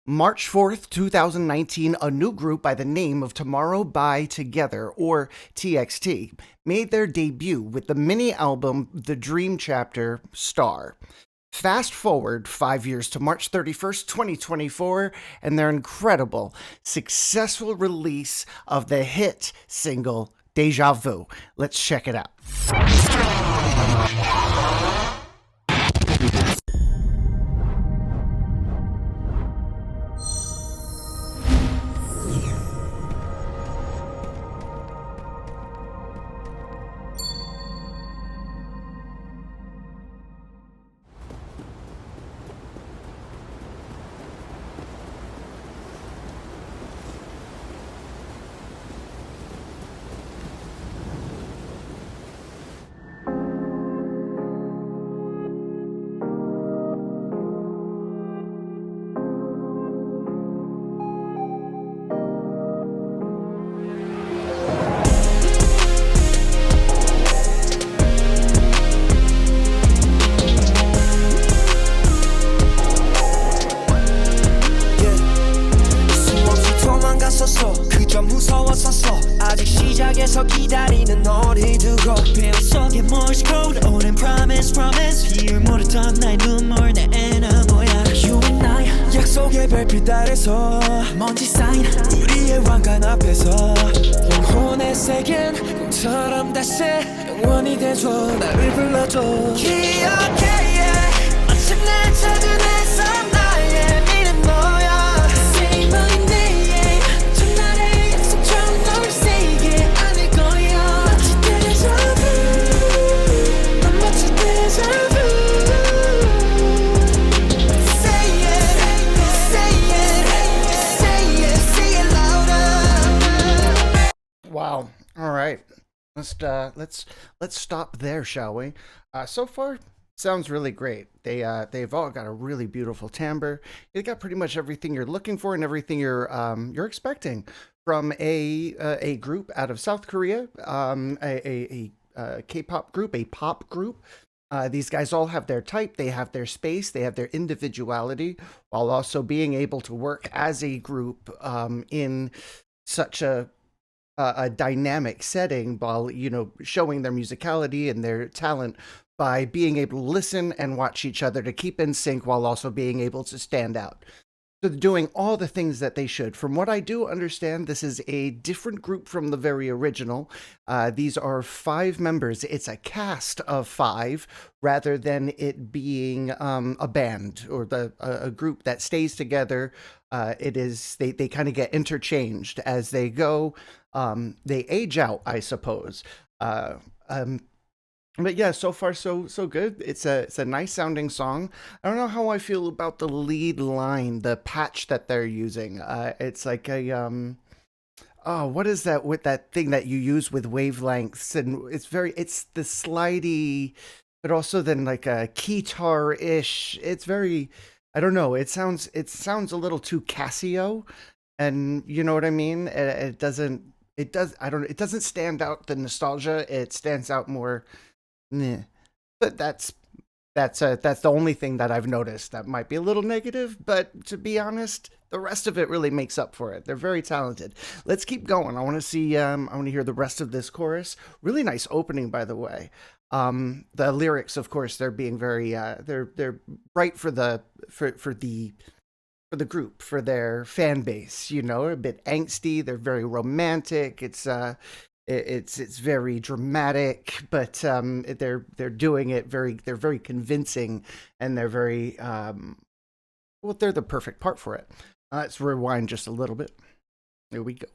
March 4th, 2019, a new group by the name of Tomorrow by Together, or TXT, made their debut with the mini-album The Dream Chapter Star. Fast forward 5 years to March 31st, 2024, and their incredible, successful release of the hit single Deja Vu. Let's check it out. 그저 무서웠었어 아직 시작에서 기다리는 너를 두고 배 속에 morse code 오랜 promise 비율 모르던 나의 눈물 내 에너모야 You and I 약속의 별빛 아래서 먼지 쌓인 우리의 왕관 앞에서 영혼의 세계는 꿈처럼 다시 영원히 돼줘 나를 불러줘 기억해 yeah. 마침내 찾은 내 나의 미는 너야 Say my name 첫날의 약속처럼 널 세게 안을 거야 마치 déjà vu 난 마치 déjà vu Say it say it say it say it louder Wow. All right. Let's stop there, shall we? So far, sounds really great. They've all got a really beautiful timbre. They got pretty much everything you're looking for and everything you're expecting from a group out of South Korea, a K-pop group, a pop group. These guys all have their type, they have their space, they have their individuality, while also being able to work as a group in such a dynamic setting, while showing their musicality and their talent by being able to listen and watch each other to keep in sync while also being able to stand out. So they're doing all the things that they should. From what I do understand, this is a different group from the very original. These are 5 members. It's a cast of 5 rather than it being a band or a group that stays together. It is they kind of get interchanged as they go. They age out, I suppose. But yeah, so far so good. It's a nice sounding song. I don't know how I feel about the lead line, the patch that they're using. It's like a what is that with that thing that you use with wavelengths, and it's the slidey, but also then like a keytar-ish. It's very, I don't know. It sounds a little too Casio, and you know what I mean. It doesn't stand out the nostalgia. It stands out more. Nah. But that's the only thing that I've noticed that might be a little negative, but to be honest, the rest of it really makes up for it. They're very talented. Let's keep going. I want to hear the rest of this chorus. Really nice opening, by the way. The lyrics, of course, they're being very they're right for the group, for their fan base, a bit angsty. They're very romantic. It's very dramatic, but they're doing it they're very convincing, and they're very they're the perfect part for it. Let's rewind just a little bit. Here we go.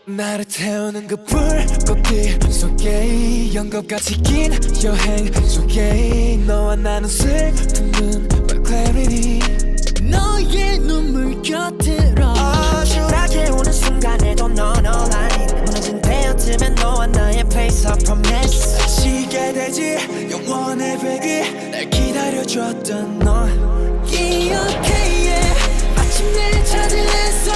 나를 태우는 그 불꽃빛 속에 연극같이 긴 여행 속에 너와 나눈 슬픔은 but clarity 너의 눈물 곁으로 추락해 오는 순간에도 넌 all I need 무너진 베어틈엔 너와 나의 place of promise 지게 되지 영원의 백이 날 기다려줬던 너 기억해 yeah. 마침내 찾은 내 손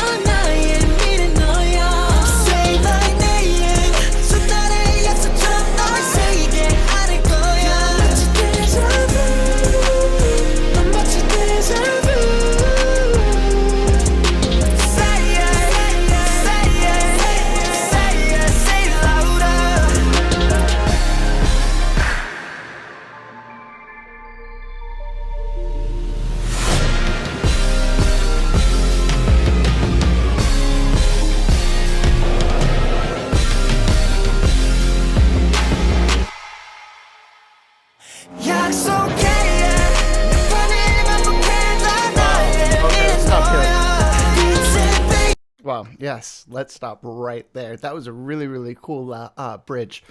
Well, yes, let's stop right there. That was a really, really cool bridge.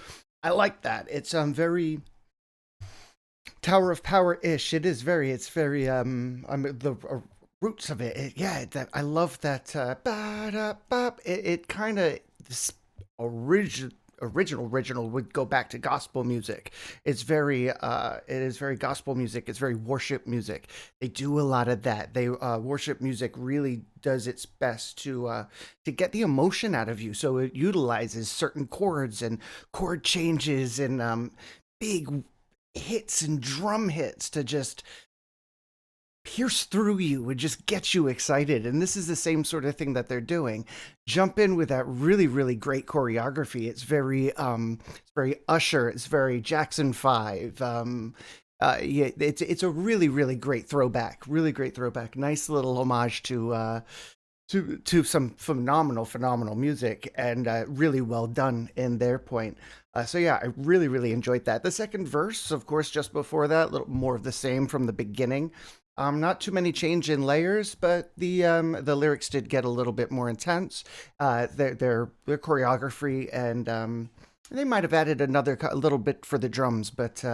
I like that. It's very Tower of Power ish. It's very the roots of yeah, that I love that. It kind of this original. Original would go back to gospel music. It is very gospel music. It's very worship music. They do a lot of that. They worship music really does its best to get the emotion out of you. So it utilizes certain chords and chord changes and big hits and drum hits to just pierce through you and just get you excited. And this is the same sort of thing that they're doing. Jump in with that really, really great choreography. It's very Usher. It's very Jackson 5. Yeah, it's a really, really great throwback. Really great throwback. Nice little homage to some phenomenal music and really well done in their point. So yeah, I really really enjoyed that. The second verse, of course, just before that, a little more of the same from the beginning. Not too many change in layers, but the lyrics did get a little bit more intense. Their choreography and they might have added a little bit for the drums, but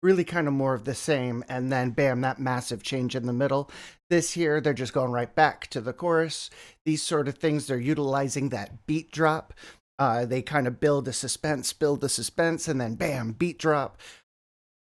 really kind of more of the same. And then, bam, that massive change in the middle. This here, they're just going right back to the chorus. These sort of things, they're utilizing that beat drop. They kind of build the suspense, and then bam, beat drop.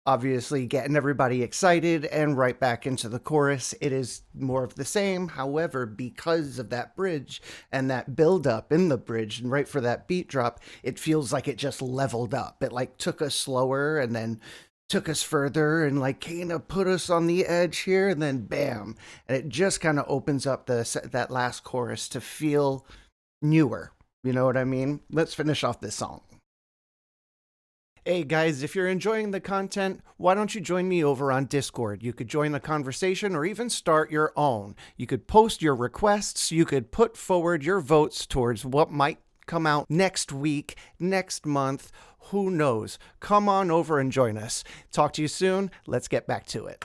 Obviously, getting everybody excited and right back into the chorus. It is more of the same. However, because of that bridge and that build up in the bridge and right for that beat drop, it feels like it just leveled up. It like took us slower and then took us further and like kind of put us on the edge here and then bam. And it just kind of opens up that last chorus to feel newer. You know what I mean? Let's finish off this song. Hey guys, if you're enjoying the content, why don't you join me over on Discord? You could join the conversation or even start your own. You could post your requests, you could put forward your votes towards what might come out next week, next month, who knows? Come on over and join us. Talk to you soon. Let's get back to it.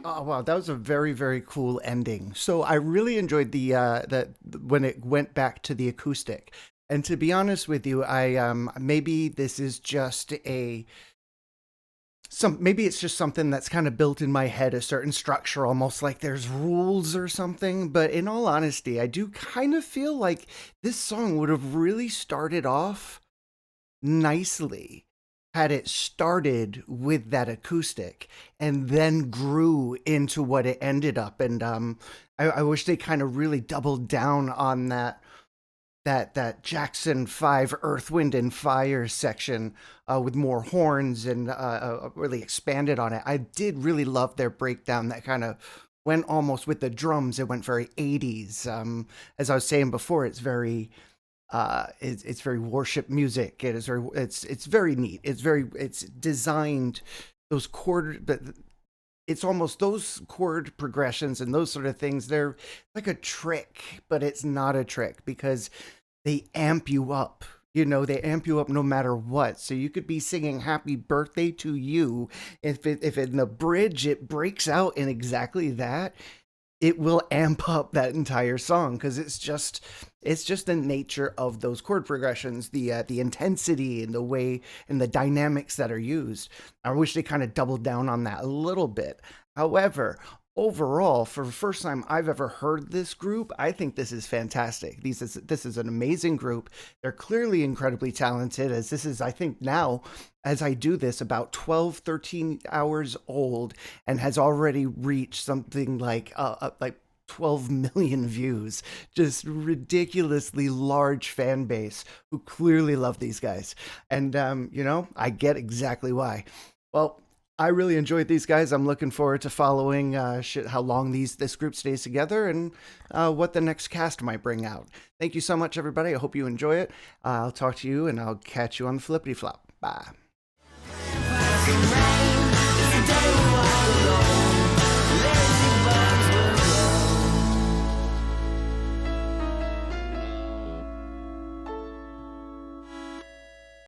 Oh wow, that was a very very cool ending. So I really enjoyed the when it went back to the acoustic. And to be honest with you, I maybe this is just a some maybe it's just something that's kind of built in my head, a certain structure, almost like there's rules or something. But in all honesty, I do kind of feel like this song would have really started off nicely had it started with that acoustic and then grew into what it ended up. And I wish they kind of really doubled down on that Jackson 5 Earth, Wind, and Fire section with more horns and really expanded on it. I did really love their breakdown that kind of went almost with the drums. It went very 80s. As I was saying before, it's very worship music. It's very neat. It's designed those chord, but it's almost those chord progressions and those sort of things. They're like a trick, but it's not a trick because they amp you up. You know, they amp you up no matter what. So you could be singing "Happy Birthday to You." If in the bridge it breaks out in exactly that, it will amp up that entire song because it's just the nature of those chord progressions, the intensity and the way and the dynamics that are used. I wish they kind of doubled down on that a little bit. However, overall, for the first time I've ever heard this group, I think this is fantastic. This is an amazing group. They're clearly incredibly talented, as this is, I think now, as I do this, about 12, 13 hours old, and has already reached something like 12 million views. Just ridiculously large fan base who clearly love these guys. And, I get exactly why. Well, I really enjoyed these guys. I'm looking forward to following how long this group stays together and what the next cast might bring out. Thank you so much, everybody. I hope you enjoy it. I'll talk to you, and I'll catch you on the flippity flop. Bye.